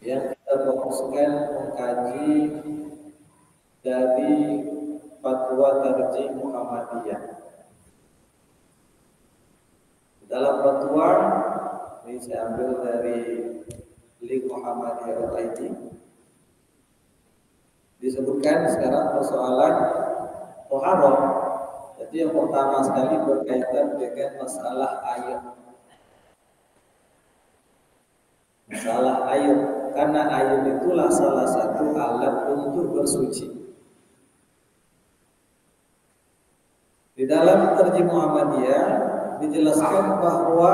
yang kita fokuskan mengkaji dari Fatwa Tarjih Muhammadiyah. Dalam fatwa ini saya ambil dari link Muhammadiyah.id. Disebutkan sekarang persoalan toharoh. Jadi yang pertama sekali berkaitan dengan masalah air. Masalah air, karena air itulah salah satu alat untuk bersuci. Di dalam Tarjih Muhammadiyah dijelaskan bahwa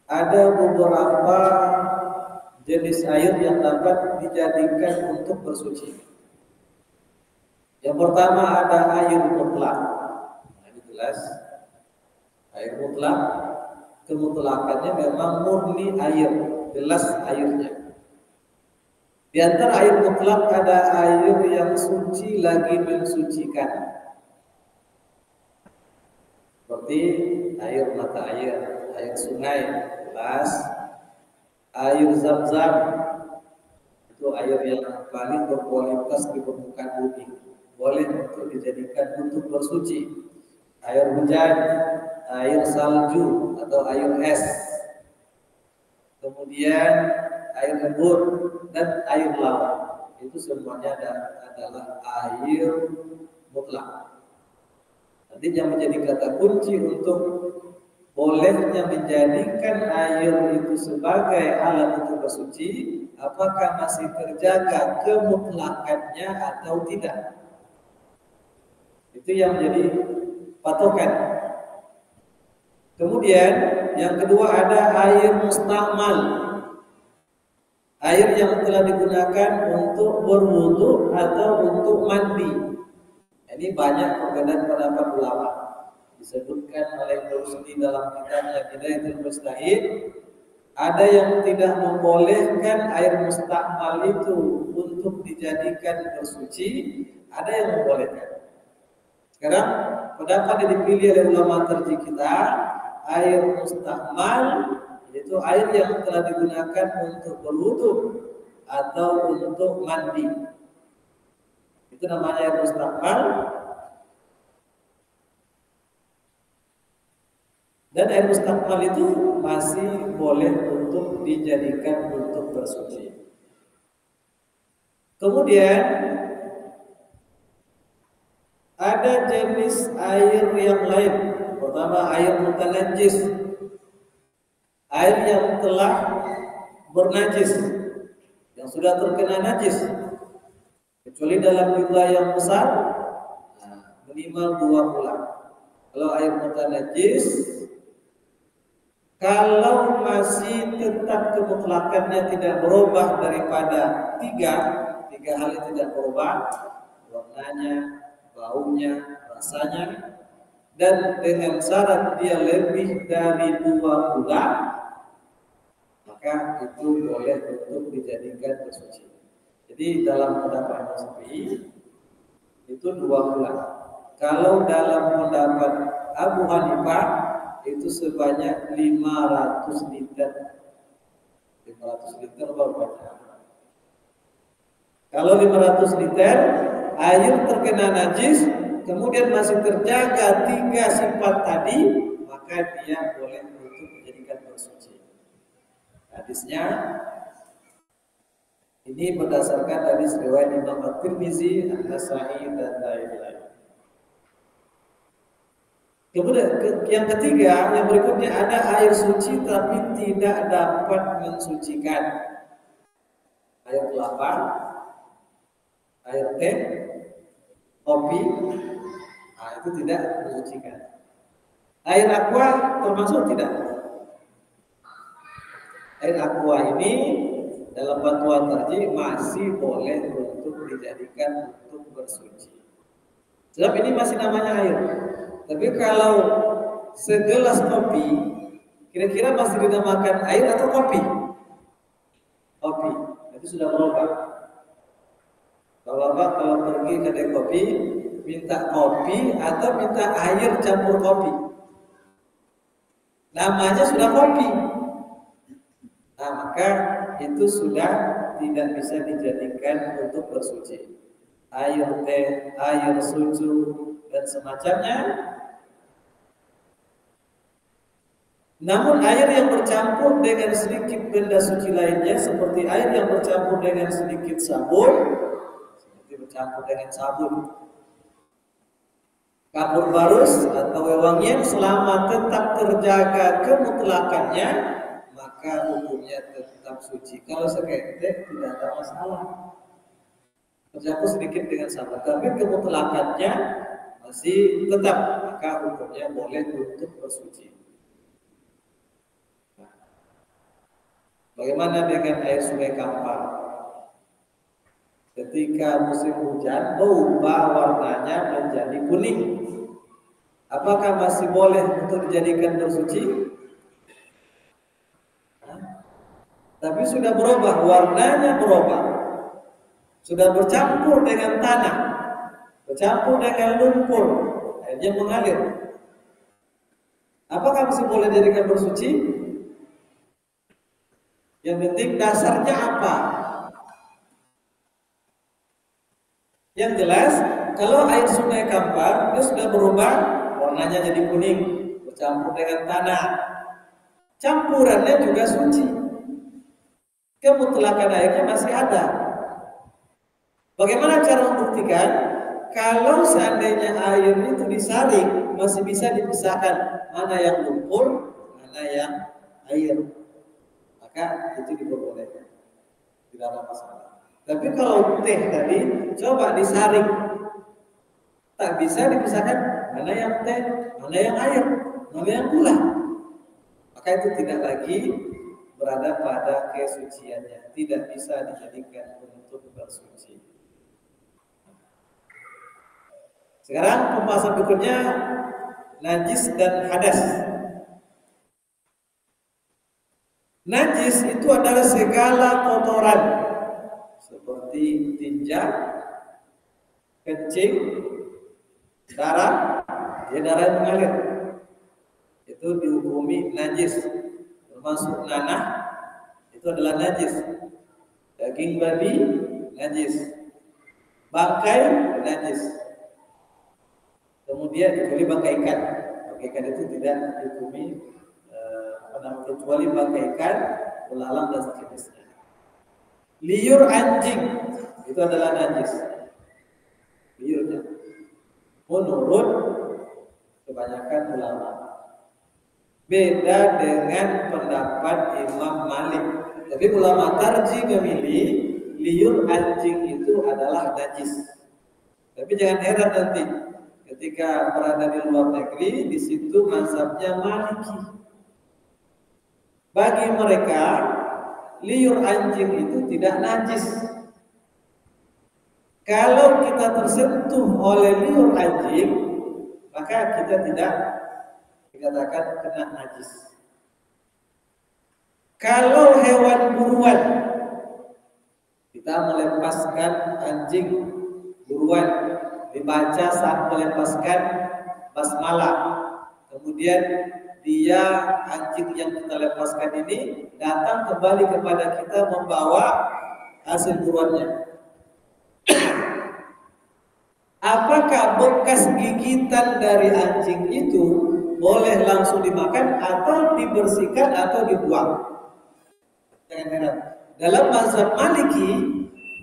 ada beberapa jenis air yang dapat dijadikan untuk bersuci. Yang pertama ada air mutlak. Nah, ini jelas. Air mutlak, kemutlakannya memang murni air, jelas airnya. Di antara air mutlak ada air yang suci lagi mensucikan. Seperti air mata air, air sungai, jelas. Air zam-zam, itu air yang paling berkualitas di permukaan bumi, boleh untuk dijadikan untuk bersuci. Air hujan, air salju atau air es, kemudian air embun dan air laut, itu semuanya adalah air mutlak. Nanti yang menjadi kata kunci untuk bolehnya menjadikan air itu sebagai alat untuk bersuci, apakah masih terjaga kemutlakannya atau tidak. Itu yang menjadi patokan. Kemudian yang kedua ada air mustakmal, air yang telah digunakan untuk berwudu atau untuk mandi. Ini banyak perbedaan pendapat ulama. Disebutkan oleh Rusdi dalam kitabnya Hidayatul Mustahid, ada yang tidak membolehkan air mustakmal itu untuk dijadikan bersuci, ada yang membolehkan. Sekarang pendapat yang dipilih oleh ulama tarjih kita, air mustakmal yaitu air yang telah digunakan untuk berwudu atau untuk mandi. Itu namanya air mustakmal. Dan air mustakmal itu masih boleh untuk dijadikan untuk bersuci. Kemudian ada jenis air yang lain. Pertama air mutanajjis, air yang telah bernajis, yang sudah terkena najis, kecuali dalam jumlah yang besar, minimal 2 bulan. Kalau air mutanajjis, kalau masih tetap kemutlakannya tidak berubah daripada tiga hal yang tidak berubah, warnanya, baunya, rasanya, dan dengan syarat dia lebih dari 2 bulan, maka itu boleh untuk dijadikan bersuci. Jadi dalam pendapat Syafi'i itu 2 bulan. Kalau dalam pendapat Abu Hanifah itu sebanyak 500 liter. 500 liter baru banyak. Kalau 500 liter air terkena najis, kemudian masih terjaga 3 sifat tadi, maka dia boleh untuk dijadikan bersuci. Hadisnya ini berdasarkan hadis riwayat Imam At-Tirmizi, An-Nasa'i dan lain-lain. Kemudian yang ketiga, yang berikutnya ada air suci tapi tidak dapat mensucikan. Air kelapa, air teh, kopi, itu tidak mensucikan. Air aqua termasuk tidak? Air aqua ini dalam fatwa tarjih masih boleh untuk dijadikan untuk bersuci. Sebab ini masih namanya air. Tapi kalau segelas kopi, kira-kira masih dinamakan air atau kopi? Kopi, itu sudah berubah. Kalau pergi ke kedai kopi, minta kopi atau minta air campur kopi, namanya sudah kopi. Nah, maka itu sudah tidak bisa dijadikan untuk bersuci. Air teh, air susu, dan semacamnya. Namun air yang bercampur dengan sedikit benda suci lainnya, seperti air yang bercampur dengan sedikit sabun, seperti bercampur dengan sabun, kapur barus atau wewangian, selama tetap terjaga kemutlakannya, maka hukumnya tetap suci. Kalau seketek tidak ada masalah, tercampur sedikit dengan sabun, tapi kemutlakannya masih tetap, maka hukumnya boleh untuk bersuci. Bagaimana dengan air sungai Kampar? Ketika musim hujan berubah warnanya menjadi kuning. Apakah masih boleh untuk dijadikan bersuci? Tapi sudah berubah, warnanya berubah. Sudah bercampur dengan tanah, bercampur dengan lumpur, airnya mengalir. Apakah masih boleh dijadikan bersuci? Yang penting dasarnya apa? Yang jelas, kalau air sungai Kampar dia sudah berubah, warnanya jadi kuning, bercampur dengan tanah. Campurannya juga suci. Kemutlakan airnya masih ada. Bagaimana cara membuktikan? Kalau seandainya air itu disaring, masih bisa dipisahkan mana yang lumpur, mana yang air. Maka itu diperbolehkan, tidak ada masalah. Tapi kalau teh tadi coba disaring, tak bisa dipisahkan mana yang teh, mana yang air, mana yang gula. Maka itu tidak lagi berada pada kesuciannya, tidak bisa dijadikan untuk bersuci. Sekarang pembahasan berikutnya, najis dan hadas. Najis itu adalah segala kotoran seperti tinja, kencing, darah, darah yang mengalir. Itu dihukumi najis. Termasuk nanah, itu adalah najis. Daging babi, najis. Bangkai, najis. Kemudian kecuali bangkai ikan. Bangkai ikan itu tidak dihukumi kecuali bangkai ikan, belalang dan sejenisnya. Liur anjing itu adalah najis. Liurnya, menurut kebanyakan ulama. Beda dengan pendapat Imam Malik. Tapi ulama tarjih memilih liur anjing itu adalah najis. Tapi jangan heran nanti ketika berada di luar negeri, di situ mazhabnya Maliki. Bagi mereka, liur anjing itu tidak najis. Kalau kita tersentuh oleh liur anjing, maka kita tidak dikatakan kena najis. Kalau hewan buruan, kita melepaskan anjing buruan, dibaca saat melepaskan basmalah. Kemudian dia anjing yang kita lepaskan ini datang kembali kepada kita membawa hasil buruannya. Apakah bekas gigitan dari anjing itu boleh langsung dimakan atau dibersihkan atau dibuang? Jangan heran. Dalam mazhab Maliki,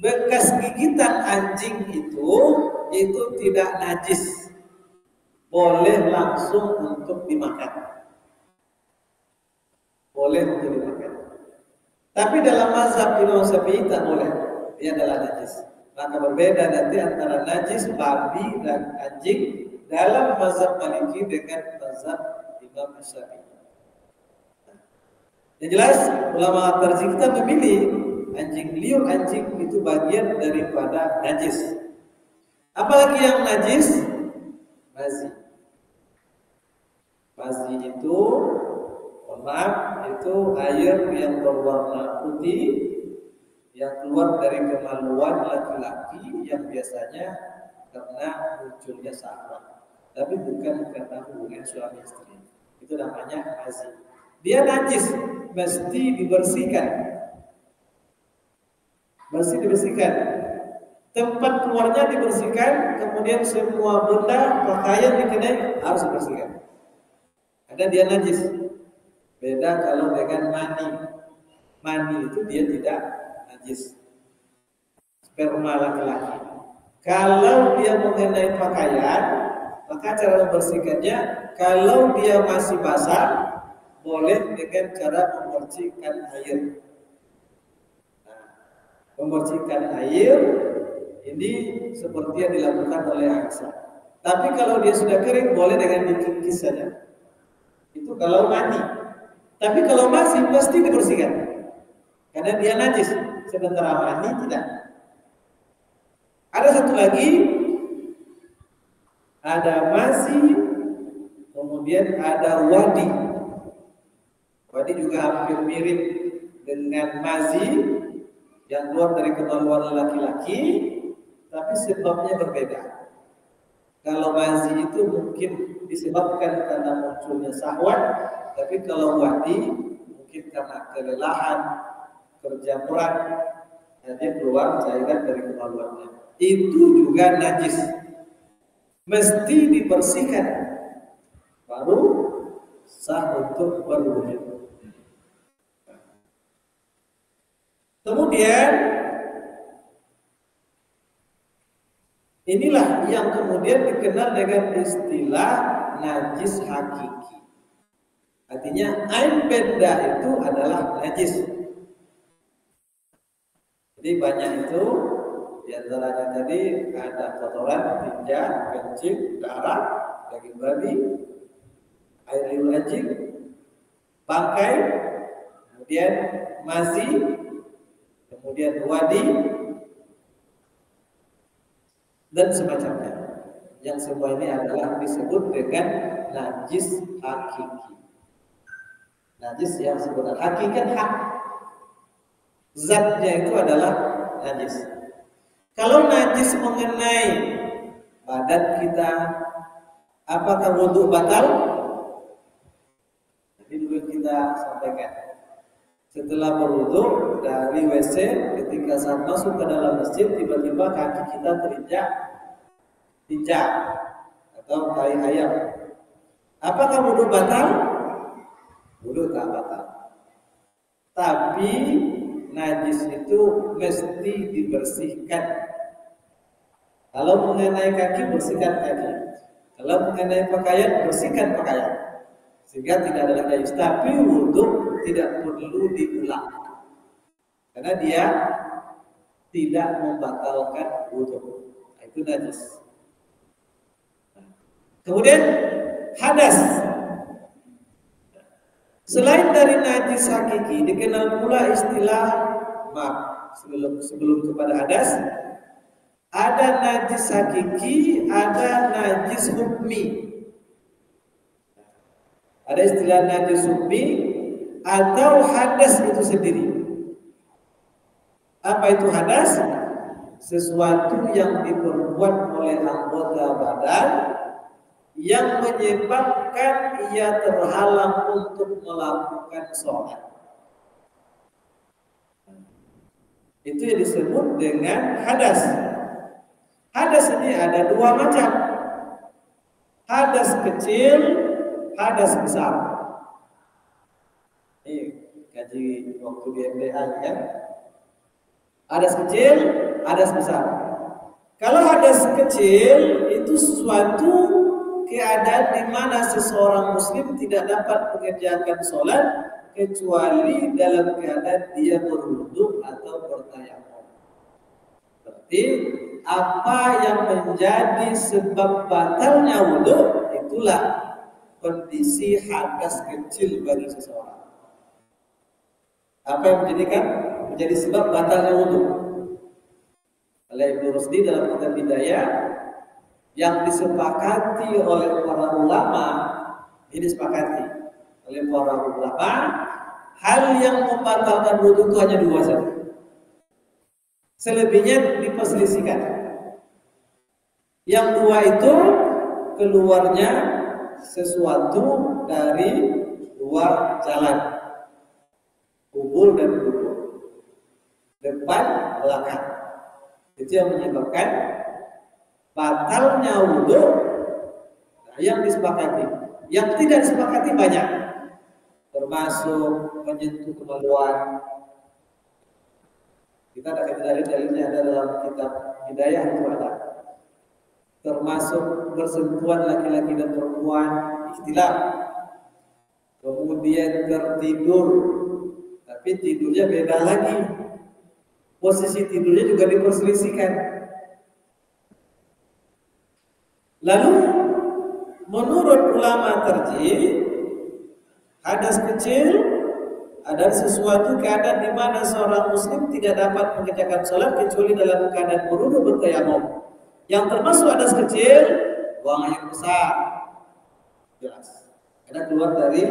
bekas gigitan anjing itu tidak najis, boleh langsung untuk dimakan. Boleh untuk dimakan. Tapi dalam mazhab Imam Syafi'i tak boleh, dia adalah najis. Maka berbeda nanti antara najis babi dan anjing dalam mazhab Maliki dengan mazhab Imam Syafi'i. Yang jelas ulama tarjih kita memilih anjing liur anjing itu bagian daripada najis. Apalagi yang najis? Mazi. Mazi itu itu air yang berwarna putih yang keluar dari kemaluan laki-laki yang biasanya karena munculnya syahwat, tapi bukan karena hubungan suami istri. Itu namanya mazi. Dia najis, mesti dibersihkan. mesti dibersihkan. Tempat keluarnya dibersihkan, kemudian semua benda pakaian dikenai harus dibersihkan. Karena dia najis. Beda kalau dengan mani. Mani itu dia tidak najis. Sperma laki-laki. Kalau dia mengenai pakaian, maka cara membersihkannya, kalau dia masih basah, boleh dengan cara memercikkan air. Nah, memercikkan air ini seperti yang dilakukan oleh Aisyah. Tapi kalau dia sudah kering, boleh dengan dikikis saja. Itu kalau mandi. Tapi kalau masih, pasti dibersihkan. Karena dia najis. Sementara mandi tidak. Ada satu lagi, ada masih, kemudian ada wadi. Wadi juga hampir mirip dengan mazi yang keluar dari kemaluan laki-laki, tapi sebabnya berbeda. Kalau mazi itu mungkin disebabkan karena munculnya syahwat, tapi kalau wadi mungkin karena kelelahan, kerja berat, dan dia keluar cairan dari kemaluannya. Itu juga najis, mesti dibersihkan baru sah untuk berwudu. Kemudian inilah yang kemudian dikenal dengan istilah najis hakiki. Artinya ain benda itu adalah najis. Jadi banyak itu, diantaranya tadi ada kotoran, tinja, kencing, darah, daging babi, air liur anjing, bangkai, kemudian mazi, kemudian wadi, dan semacamnya. Yang semua ini adalah disebut dengan najis hakiki. Najis yang sebenarnya hakikat hak. Zatnya itu adalah najis. Kalau najis mengenai badan kita, apakah wudu batal? Jadi dulu kita sampaikan. Setelah berwudu dari WC, ketika saat masuk ke dalam masjid, tiba-tiba kaki kita terinjak tinja atau tai ayam. Apakah wudu batal? Wudu tak batal. Tapi najis itu mesti dibersihkan. Kalau mengenai kaki, bersihkan kaki. Kalau mengenai pakaian, bersihkan pakaian. Sehingga tidak ada najis. Tapi wudu tidak perlu diulang. Karena dia tidak membatalkan wudu. Itu najis. Kemudian hadas. Selain dari najis hakiki, dikenal pula istilah sebelum kepada hadas, ada najis hakiki, ada najis hukmi. Ada istilah najis hukmi atau hadas itu sendiri. Apa itu hadas? Sesuatu yang diperbuat oleh anggota badan yang menyebabkan ia terhalang untuk melakukan sholat. Itu yang disebut dengan hadas. Hadas ini ada dua macam. Hadas kecil, hadas besar. Ini kaji waktu di MDA ya. Hadas kecil, hadas besar. Kalau hadas kecil itu sesuatu keadaan di mana seseorang muslim tidak dapat mengerjakan sholat kecuali dalam keadaan dia berwudu atau bertayamum. Berarti apa yang menjadi sebab batalnya wudu itulah kondisi hadas kecil bagi seseorang. Apa yang menjadi sebab batalnya wudu? Oleh Ibnu Rusdi dalam kitab Bidayah yang disepakati oleh para ulama, ini disepakati oleh para ulama, hal yang membatalkan wudu itu hanya dua saja. Selebihnya diperselisihkan. Yang dua itu keluarnya sesuatu dari luar jalan, kubur dan kubur. depan, belakang. Itu yang menyebabkan batalnya wudhu. Nah, yang disepakati, yang tidak disepakati banyak, termasuk menyentuh kemaluan. Kita ada dalilnya ada dalam kitab Hidayah itu ada. Termasuk bersentuhan laki-laki dan perempuan, ikhtilaf. Kemudian tertidur, tapi tidurnya beda lagi. Posisi tidurnya juga diperselisihkan. Lalu menurut ulama tarjih, hadas kecil adalah sesuatu keadaan di mana seorang muslim tidak dapat mengerjakan sholat kecuali dalam keadaan berwudu bertayamum. Yang termasuk hadas kecil, buang air besar, jelas. Karena keluar dari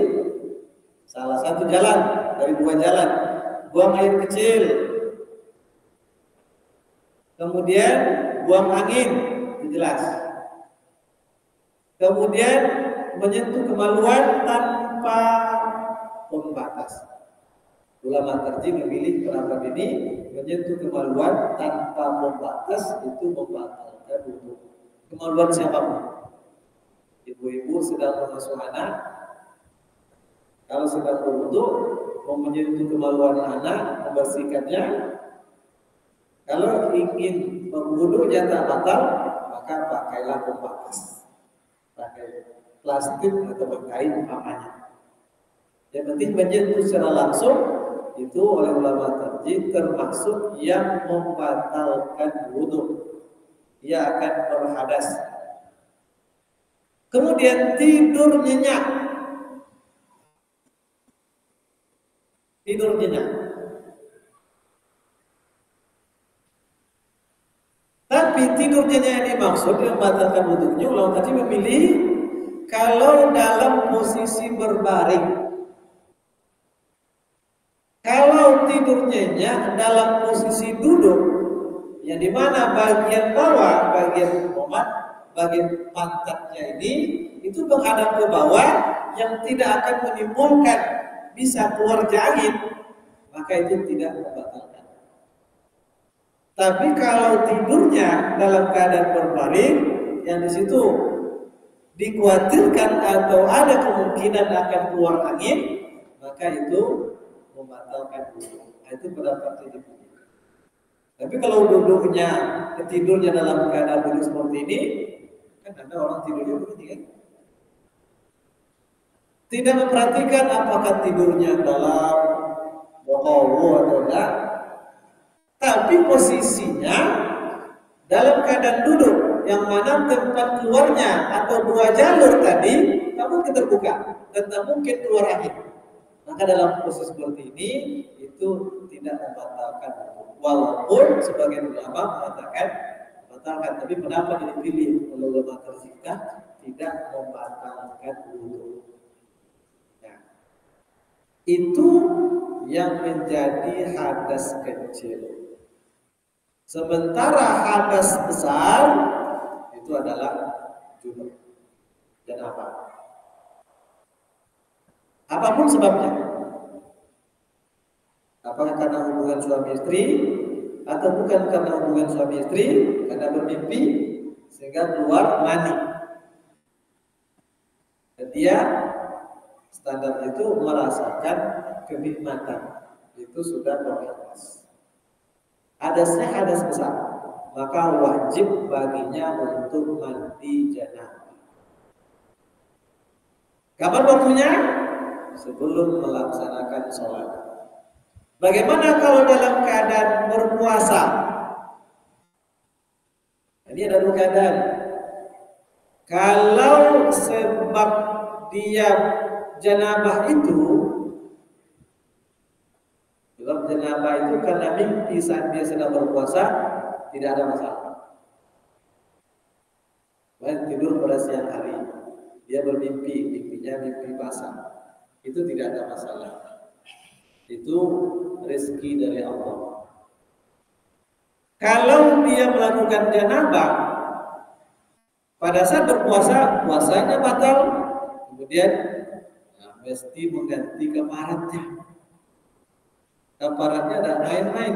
salah satu jalan dari dua jalan, buang air kecil, kemudian buang angin, itu jelas. Kemudian menyentuh kemaluan tanpa pembatas. Ulama tarjih memilih pendapat ini, menyentuh kemaluan tanpa pembatas itu membatalkan wudu. Kemaluan siapapun. Ibu-ibu sedang mengasuh anak, kalau sedang berwudu, mau menyentuh kemaluan anak, membersihkannya. Kalau ingin berwudu tak batal, maka pakailah pembatas. Pakai plastik atau pakai umpamanya. Yang penting menyentuh secara langsung itu oleh ulama tarjih termasuk yang membatalkan wudu. Ia akan berhadas. Kemudian tidur nyenyak. Tidur nyenyak. Tapi tidurnya yang dimaksud yang membatalkan wudunya, ulama tadi memilih kalau dalam posisi berbaring. Kalau tidurnya dalam posisi duduk, yang dimana bagian bawah, bagian pantatnya ini itu menghadap ke bawah, yang tidak akan menimbulkan bisa keluar angin, maka itu tidak membatalkan. Tapi kalau tidurnya dalam keadaan berbaring, yang di situ dikhawatirkan atau ada kemungkinan akan keluar angin, maka itu membatalkan wudu. Itu pendapat ini. Tapi kalau duduknya, tidurnya dalam keadaan duduk seperti ini, kan ada orang tidurnya begini kan? Tidak memperhatikan apakah tidurnya dalam bokowo atau enggak. Tapi posisinya dalam keadaan duduk, yang mana tempat keluarnya atau dua jalur tadi tak mungkin terbuka dan tak mungkin keluar angin. Maka dalam proses seperti ini itu tidak membatalkan wudu. Walaupun sebagian ulama mengatakan membatalkan, tapi pendapat yang dipilih oleh ulama tersebut tidak membatalkan wudu. Nah, itu yang menjadi hadas kecil. Sementara hadas besar itu adalah junub dan apa? Apapun sebabnya. Apakah karena hubungan suami istri atau bukan karena hubungan suami istri, karena bermimpi sehingga keluar mani. Dan dia standar itu merasakan kenikmatan. Itu sudah berhadas. Hadasnya hadas besar, maka wajib baginya untuk mandi janabah. Kapan waktunya? Sebelum melaksanakan sholat. Bagaimana kalau dalam keadaan berpuasa? Ini ada dua keadaan. Kalau sebab dia janabah itu, sebab janabah itu karena mimpi saat dia sedang berpuasa, tidak ada masalah. Baik tidur pada siang hari, dia bermimpi, mimpinya mimpi basah, itu tidak ada masalah. Itu rezeki dari Allah. Kalau dia melakukan janabah pada saat berpuasa, puasanya batal, kemudian mesti mengganti kafaratnya. Kafaratnya ada main-main.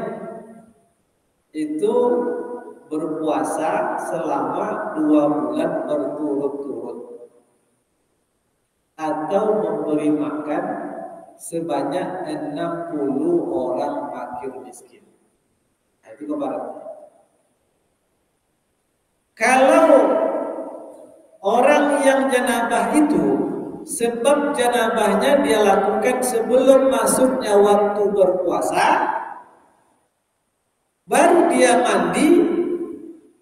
itu berpuasa selama 2 bulan berturut-turut atau memberi makan sebanyak 60 orang fakir miskin. Nah, itu kebaratnya. Kalau orang yang janabah itu sebab janabahnya dia lakukan sebelum masuknya waktu berpuasa, baru dia mandi,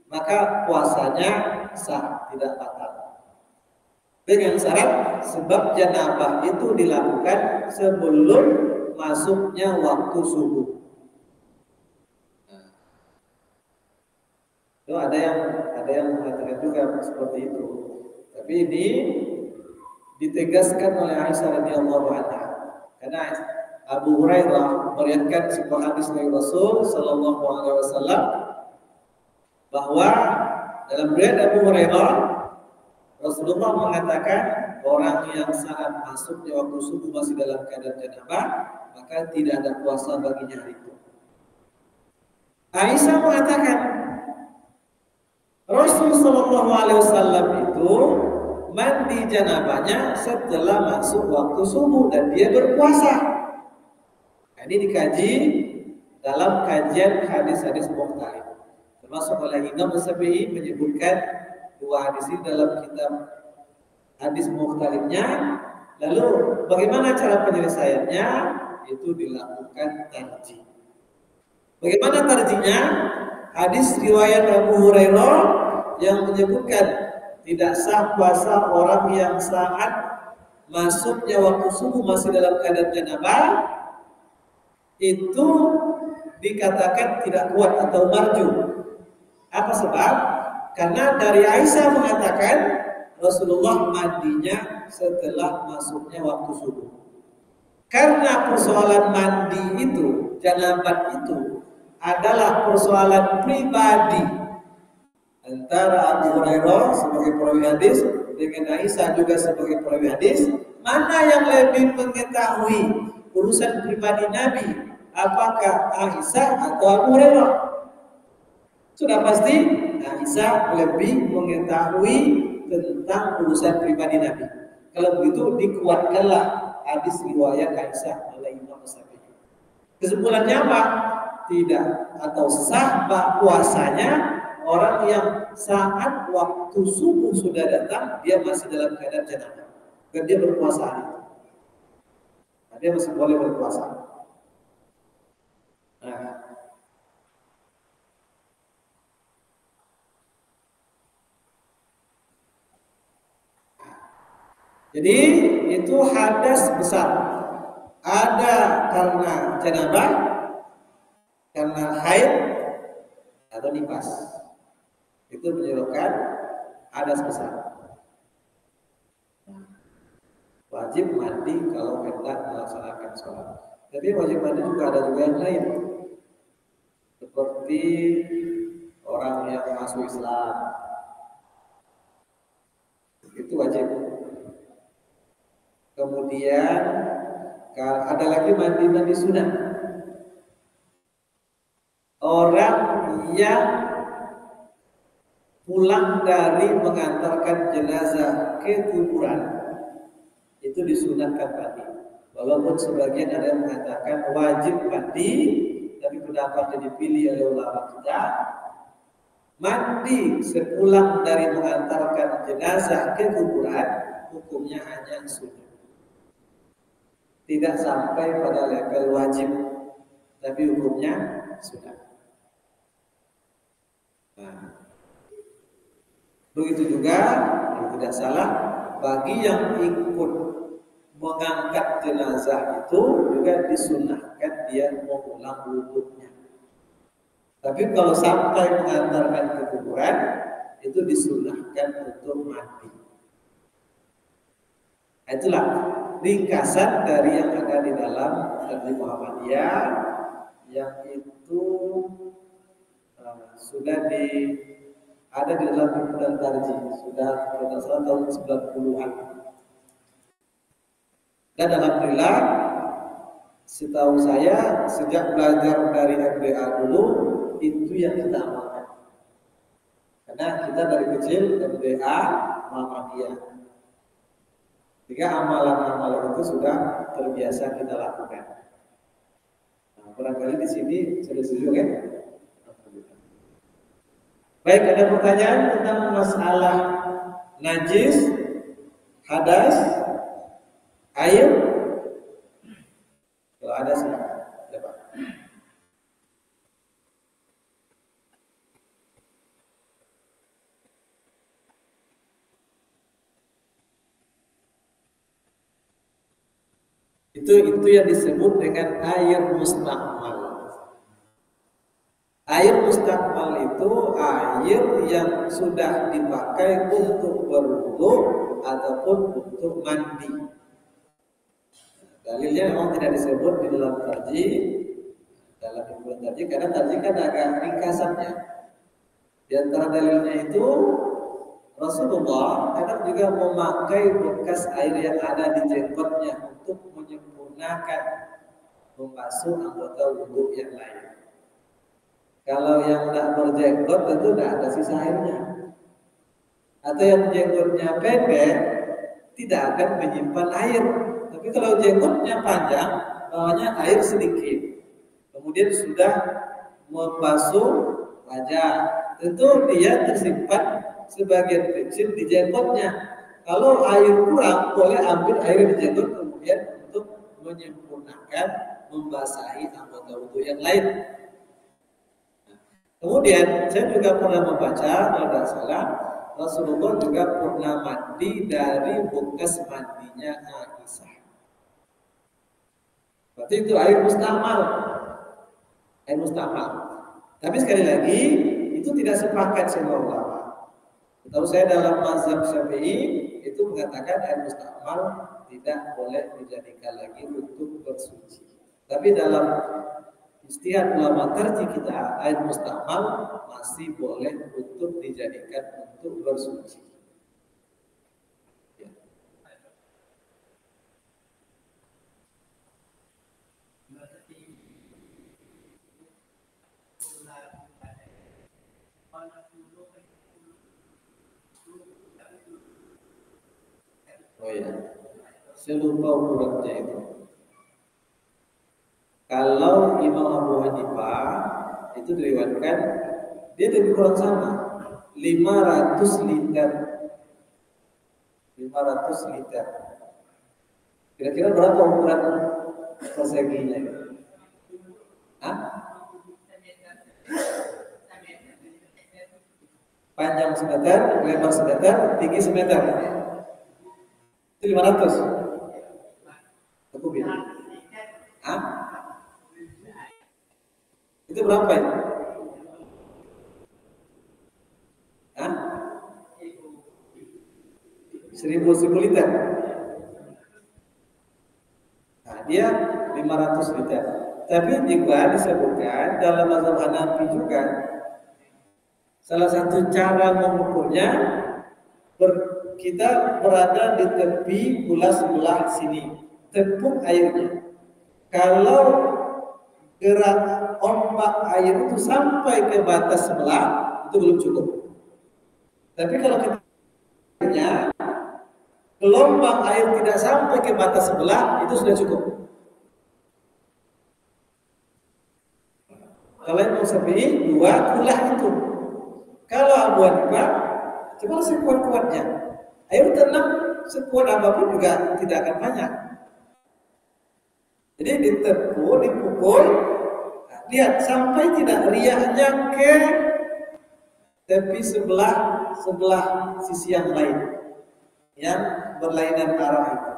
maka puasanya sah, tidak batal. Dengan syarat sebab janabah itu dilakukan sebelum masuknya waktu subuh. Itu ada yang mengatakan juga seperti itu. Tapi ini ditegaskan oleh Aisyah radhiyallahu anha. Karena Abu Hurairah meriwayatkan sebuah hadis dari Rasul sallallahu alaihi wasallam bahwa dalam riwayat Abu Hurairah Rasulullah mengatakan orang yang saat masuknya waktu subuh masih dalam keadaan janabah, maka tidak ada puasa baginya hari itu. Aisyah mengatakan Rasul sallallahu alaihi wasallam itu mandi janabahnya setelah masuk waktu subuh dan dia berpuasa. Ini dikaji dalam kajian hadis-hadis mukhtalif. Termasuk oleh Imam Syafi'i menyebutkan 2 hadis ini dalam kitab hadis mukhtalifnya. Lalu bagaimana cara penyelesaiannya? Itu dilakukan tarjih. Bagaimana tarjihnya? Hadis riwayat Abu Hurairah yang menyebutkan tidak sah puasa orang yang saat masuknya waktu subuh masih dalam keadaan janabah, itu dikatakan tidak kuat atau marju. Apa sebab? Karena dari Aisyah mengatakan Rasulullah mandinya setelah masuknya waktu subuh. Karena persoalan mandi itu, janabah itu adalah persoalan pribadi antara Abu Hurairah sebagai perawi hadis dengan Aisyah juga sebagai perawi hadis. Mana yang lebih mengetahui urusan pribadi Nabi? Apakah Aisyah atau Abu Hurairah? Sudah pasti Aisyah lebih mengetahui tentang urusan pribadi Nabi. Kalau begitu dikuatkanlah hadis riwayat Aisyah oleh Imam Syafi'i. Kesimpulannya apa? Tidak atau sah puasanya orang yang saat waktu subuh sudah datang dia masih dalam keadaan janabah dan dia berpuasa hari itu. Nah, dia masih boleh berpuasa. Nah, jadi itu hadas besar. Ada karena janabah, karena haid atau nifas. Itu menyebabkan hadas besar. Wajib mandi kalau hendak melaksanakan sholat. Tapi wajib mandi juga ada juga yang lain. Seperti orang yang masuk Islam. Itu wajib. Kemudian ada lagi mandi sunah. Orang yang pulang dari mengantarkan jenazah ke kuburan itu disunahkan mandi. Walaupun sebagian ada yang mengatakan wajib mandi, tapi pendapat yang dipilih oleh ulama kita mandi sepulang dari mengantarkan jenazah ke kuburan hukumnya hanya sunnah. Tidak sampai pada level wajib, tapi hukumnya sunnah. Nah, begitu juga kalau tidak salah bagi yang ikut mengangkat jenazah itu juga disunahkan dia mengulang wudhunya. Tapi kalau sampai mengantarkan ke kuburan itu disunahkan untuk mandi. Itulah ringkasan dari yang ada di dalam Hadis Muhammadiyah yang itu sudah ada di dalam buku dan tarjih sudah pada tahun 90-an. Dan alhamdulillah setahu saya sejak belajar dari MBA dulu itu yang kita amalkan. Karena kita dari kecil MBA Muhammadiyah. Jika amalan-amalan itu sudah terbiasa kita lakukan. Nah, barangkali di sini sudah setuju kan? Baik, ada pertanyaan tentang masalah najis, hadas, air? Kalau ada silakan. Coba. Itu yang disebut dengan air mustakmal. Air mustakmal itu air yang sudah dipakai untuk berwudu ataupun untuk mandi. Dalilnya memang tidak disebut di dalam tarjih, dalam buku tarjih, karena tarjih kan agak ringkasannya. Di antara dalilnya itu Rasulullah kadang juga memakai bekas air yang ada di jenggotnya untuk menyempurnakan membasuh anggota wudhu yang lain. Kalau yang tidak berjenggot tentu tidak ada sisa airnya. Atau yang jenggotnya pendek tidak akan menyimpan air. Tapi kalau jenggotnya panjang, bawahnya air sedikit. Kemudian sudah membasuh wajah, tentu dia tersimpan sebagian kecil di jenggotnya. Kalau air kurang, boleh ambil air di jenggot kemudian untuk menyempurnakan membasahi anggota wudhu yang lain. Kemudian saya juga pernah membaca, kalau tidak salah, Rasulullah juga pernah mandi dari bekas mandinya Aisyah. Berarti itu air mustakmal. Air mustakmal. Tapi sekali lagi, itu tidak sepakat semua ulama. Tahu saya dalam mazhab Syafi'i itu mengatakan air mustakmal tidak boleh dijadikan lagi untuk bersuci. Tapi dalam istihad ulama tarjih kita, air mustakmal masih boleh untuk dijadikan untuk bersuci. Ya. Oh ya, saya lupa ukurannya itu. Kalau Imam Abu Hanifah itu diriwayatkan dia lebih kurang sama 500 liter. 500 liter. Kira-kira berapa ukuran perseginya? Hah? Panjang semeter, lebar semeter, tinggi semeter. Itu 500. Cukup ya? Hah? Itu berapa ya? Hah? 1000 liter. Nah, dia 500 liter. Tapi juga disebutkan dalam mazhab Hanafi juga salah satu cara mengukurnya kita berada di tepi bola sebelah sini, tepuk airnya. Kalau gerak ombak air itu sampai ke batas sebelah, itu belum cukup. Tapi kalau kita gelombang air tidak sampai ke batas sebelah, itu sudah cukup. Kalau Imam Syafi'i 2 kulah itu. Kalau Abu Hanifah cuma sekuat-kuatnya. Air tenang sekuat apapun juga tidak akan banyak. Jadi ditepuk, dipukul, lihat sampai tidak riaknya ke tepi sebelah sisi yang lain, yang berlainan arah itu.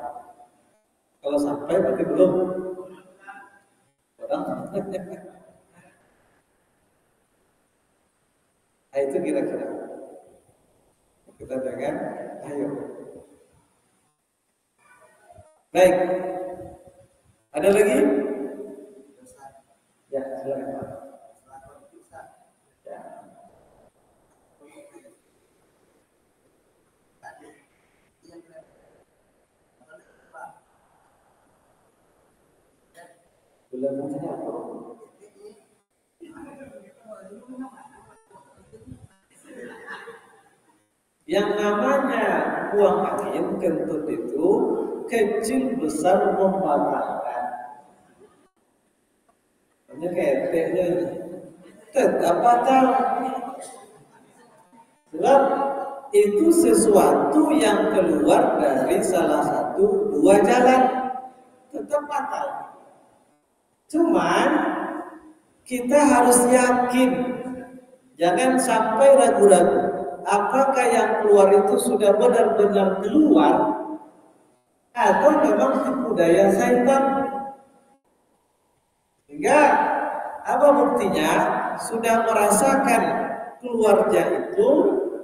Kalau sampai berarti belum. Orang itu kira-kira. Kita jangan, ayo. Baik. Ada lagi? Ya, silakan. Ya. Bulan apa? Yang namanya buang angin kentut itu kecil besar membatalkan. Hanya keteknya tetap batal. Sebab itu sesuatu yang keluar dari salah satu dua jalan, tetap batal. Cuman kita harus yakin, jangan sampai ragu-ragu. Apakah yang keluar itu sudah benar-benar keluar atau memang tipu daya syaitan? Hingga apa buktinya? Sudah merasakan keluarnya itu,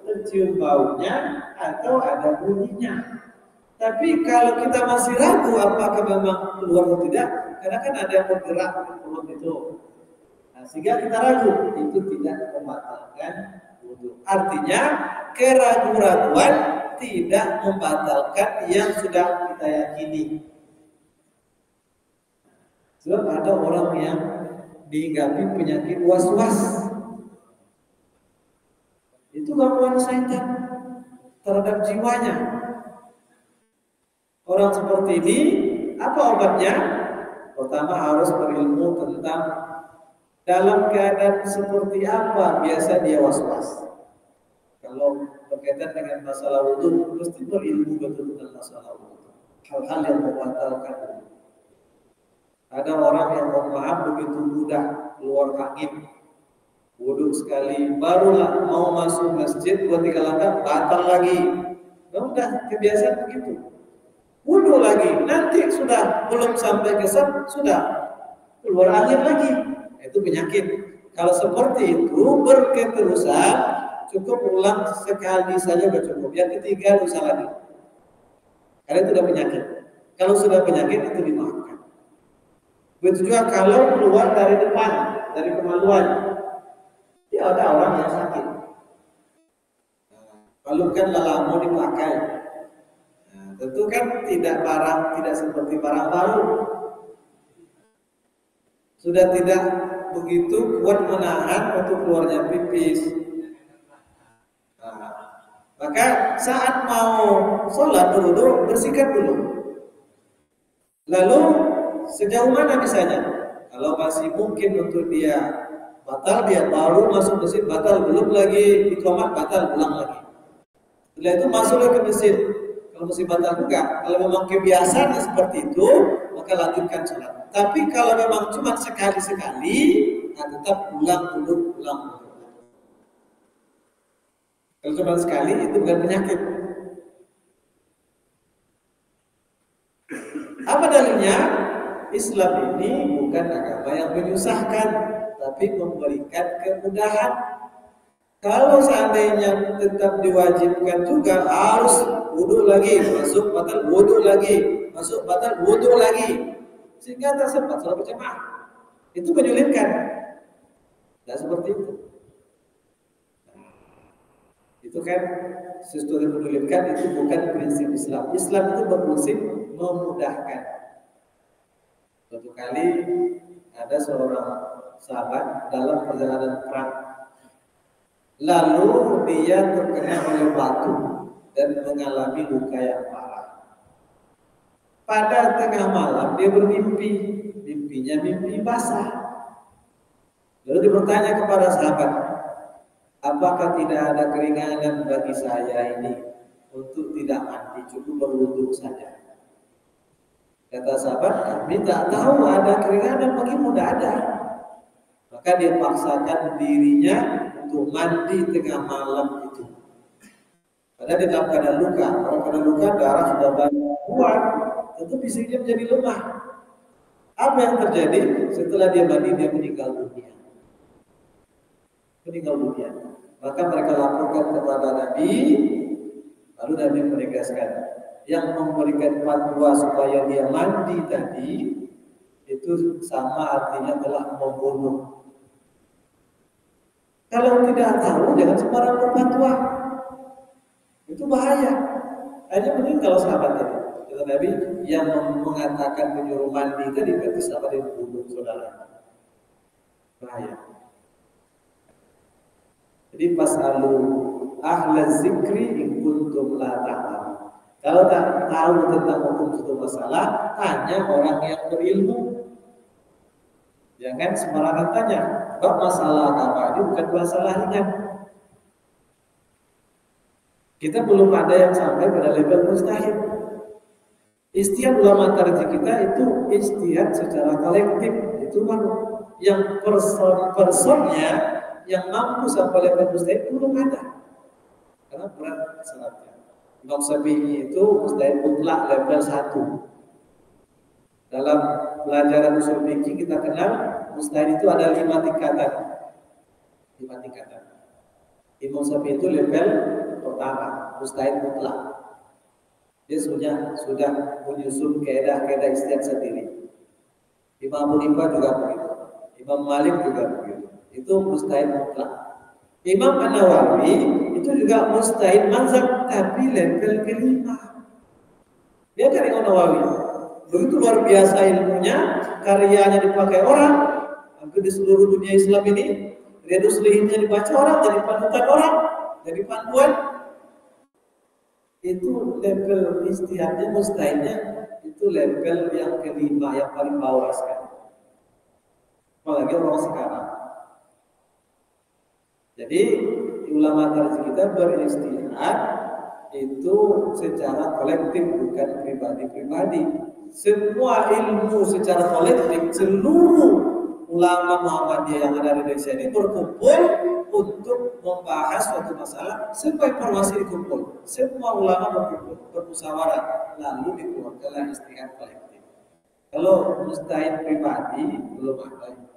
tercium baunya atau ada bunyinya. Tapi kalau kita masih ragu apakah memang keluar atau tidak, karena kan ada yang bergerak di perut itu. Nah, sehingga kita ragu, itu tidak membatalkan wudu. Artinya keraguan-raguan tidak membatalkan yang sudah kita yakini. Sebab ada orang yang dihinggapi penyakit was-was. Itu gangguan syaitan terhadap jiwanya. Orang seperti ini, apa obatnya? Pertama harus berilmu tentang dalam keadaan seperti apa biasa dia was-was. Kalau berkaitan dengan masalah wudu, mesti berilmu betul tentang masalah wudu. Hal-hal yang membatalkan wudu. Ada orang yang maaf begitu mudah keluar angin, wudu sekali, barulah mau masuk masjid 2-3 langkah batal lagi. Udah kebiasaan begitu. Wudu lagi, nanti sudah belum sampai ke sana sudah keluar angin lagi. Itu penyakit. Kalau seperti itu berketerusan, cukup ulang sekali saja sudah cukup. Yang ketiga dosa lagi. Karena itu sudah penyakit. Kalau sudah penyakit itu dimaafkan. Begitu juga kalau keluar dari depan, dari kemaluan. Ya ada orang yang sakit. Lalu kan lalamu dipakai. Nah, tentu kan tidak seperti barang baru. Sudah tidak begitu kuat menahan untuk keluarnya pipis. Nah, maka saat mau sholat berwudu bersihkan dulu. Lalu sejauh mana bisanya? Kalau masih mungkin untuk dia batal, dia baru masuk masjid batal, belum lagi iqamah batal, ulang lagi. Setelah itu masuklah ke masjid. Kalau masih batal juga, kalau memang kebiasaan seperti itu, maka lanjutkan sholat. Tapi kalau memang cuma sekali-sekali, nah tetap ulang dulu. Kalau cuma sekali itu bukan penyakit. Apa dalilnya? Islam ini bukan agama yang menyusahkan, tapi memberikan kemudahan. Kalau seandainya tetap diwajibkan juga harus wudu lagi, masuk batal wudu lagi, masuk batal wudu lagi, sehingga tak sempat sholat berjamaah. Itu menyulitkan. Tidak seperti itu. Itu kan sesuatu yang menyulitkan, itu bukan prinsip Islam. Islam itu berprinsip memudahkan. Suatu kali ada seorang sahabat dalam perjalanan perang. Lalu dia terkena oleh batu dan mengalami luka yang parah. Pada tengah malam dia bermimpi, mimpinya mimpi basah. Lalu dia bertanya kepada sahabat, apakah tidak ada keringanan bagi saya ini untuk tidak mandi, cukup berwudu saja? Kata sahabat, kami tak tahu ada keringanan bagimu, tidak ada. Maka dia paksakan dirinya untuk mandi tengah malam itu. Padahal dia dalam keadaan luka. Kalau keadaan luka, darah sudah banyak keluar, tentu fisiknya menjadi lemah. Apa yang terjadi? Setelah dia mandi, dia meninggal dunia. Maka mereka laporkan kepada Nabi, lalu Nabi menegaskan, yang memberikan fatwa supaya dia mandi tadi itu sama artinya telah membunuh. Kalau tidak tahu jangan sembarang berfatwa, itu bahaya. Hanya mending kalau sahabat tadi, kata Nabi, yang mengatakan menyuruh mandi tadi berarti sahabat yang membunuh saudara. Bahaya. Jadi fasalu ahla zikri in kuntum la ta'lamun. Kalau tak tahu tentang hukum suatu masalah, tanya orang yang berilmu. Jangan sembarangan tanya. Sebab masalah agama ini bukan masalah ringan. Kita belum ada yang sampai pada level mustahil. Ijtihad ulama tarjih kita itu ijtihad secara kolektif. Itu baru yang personnya yang mampu sampai level mustahil itu belum ada. Karena berat syaratnya. Imam Syafi'i itu mustahil mutlak level 1. Dalam pelajaran usul fikih kita kenal mustahil itu ada 5 tingkatan. 5 tingkatan. Imam Syafi'i itu level pertama, mustahil mutlak. Dia sudah menyusun kaidah-kaidah ijtihad sendiri. Imam Abu Hanifah juga begitu. Imam Malik juga begitu. Itu mustahil mutlak. Imam An-Nawawi itu juga mustahil mazhab tapi level kelima. Dia kan Imam Nawawi. Begitu luar biasa ilmunya, karyanya dipakai orang hampir di seluruh dunia Islam ini. Riyadhus Shalihinnya dibaca orang, jadi panutan orang, jadi panduan. Itu level ijtihadnya mustahilnya itu level yang kelima, yang paling bawah sekali. Apalagi orang sekarang. Jadi ulama tarjih kita berijtihad itu secara kolektif bukan pribadi-pribadi. Semua ilmu secara kolektif, seluruh ulama Muhammadiyah yang ada di Indonesia ini berkumpul untuk membahas suatu masalah. Semua informasi dikumpul, semua ulama berkumpul, bermusyawarah, lalu dikeluarkanlah ijtihad kolektif. Kalau mustahil pribadi belum ada.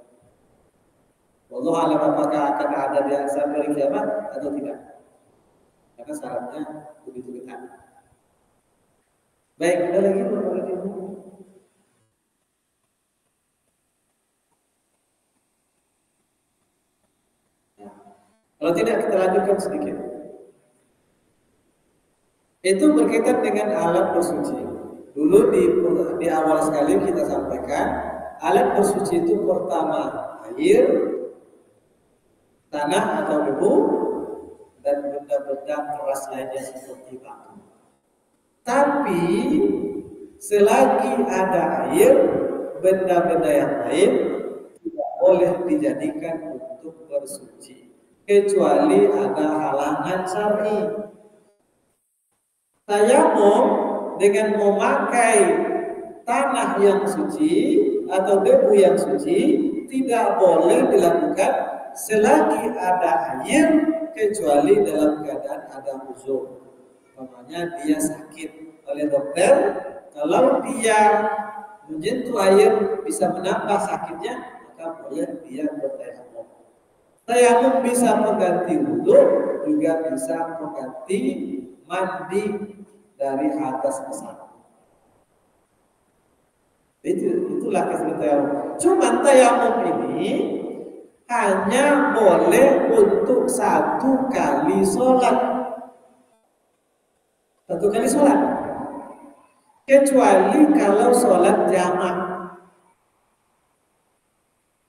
Wallahu a'lam apakah akan ada di akhir hari kiamat atau tidak. Karena syaratnya begitu ketat. Baik, ada lagi beberapa ilmu. Kalau tidak kita lanjutkan sedikit. Itu berkaitan dengan alat bersuci. Dulu di awal sekali kita sampaikan alat bersuci itu pertama air, tanah atau debu, dan benda-benda keras lainnya seperti batu. Tapi selagi ada air, benda-benda yang lain tidak boleh dijadikan untuk bersuci. Kecuali ada halangan syar'i. Tayamum dengan memakai tanah yang suci atau debu yang suci tidak boleh dilakukan selagi ada air kecuali dalam keadaan ada uzur. Namanya dia sakit oleh dokter, kalau dia menyentuh air bisa menambah sakitnya, maka boleh dia bertayamum. Tayamum bisa mengganti wudu, juga bisa mengganti mandi dari hadas besar. Itulah kesulitan tayamum. Cuma tayamum ini hanya boleh untuk 1 kali sholat. 1 kali sholat. Kecuali kalau sholat jamak.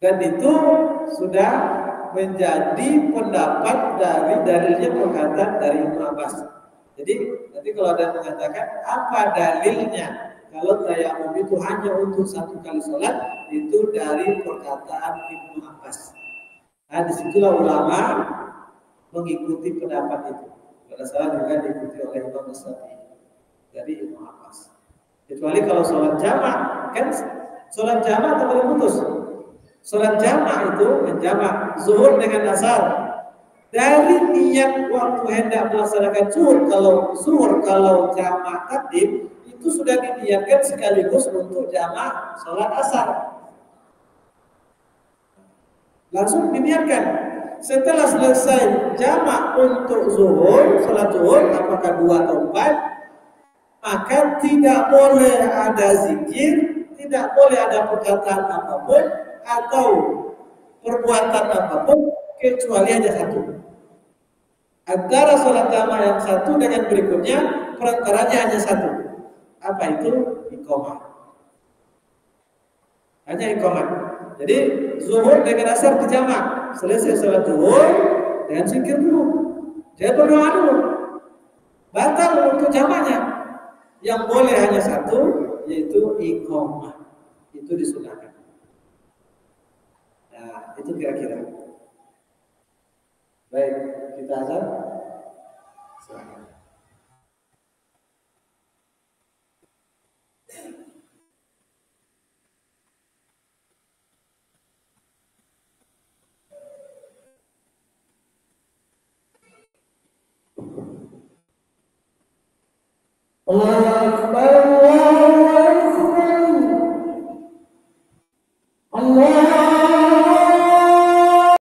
Dan itu sudah menjadi pendapat dari dalilnya perkataan dari Ibnu Abbas. Jadi nanti kalau ada yang mengatakan apa dalilnya kalau tayamum itu hanya untuk 1 kali sholat, itu dari perkataan Ibnu Abbas. Nah disitulah ulama mengikuti pendapat itu. Pada saat juga diikuti oleh Imam Syafi'i dari Ibnu Abbas. Kecuali kalau sholat jamak, kan sholat jamak tak boleh putus. Sholat jamak itu menjamak zuhur dengan asar. Dari niat waktu hendak melaksanakan zuhur kalau jamak takdim itu sudah diniatkan sekaligus untuk jamak sholat asar. Langsung diniatkan. Setelah selesai jamak untuk zuhur, sholat zuhur apakah 2 atau 4, maka tidak boleh ada zikir, tidak boleh ada perkataan apapun atau perbuatan apapun kecuali hanya 1. Antara sholat jamak yang 1 dengan berikutnya perantaranya hanya 1. Apa itu? Iqamah. Hanya iqamah. Jadi zuhur dengan asar dijamak. Selesai sholat zuhur, jangan zikir dulu, jangan berdoa dulu. Batal untuk jamaknya. Yang boleh hanya satu, yaitu iqamah. Itu disunahkan. Nah, itu kira-kira. Baik, kita azan. Allah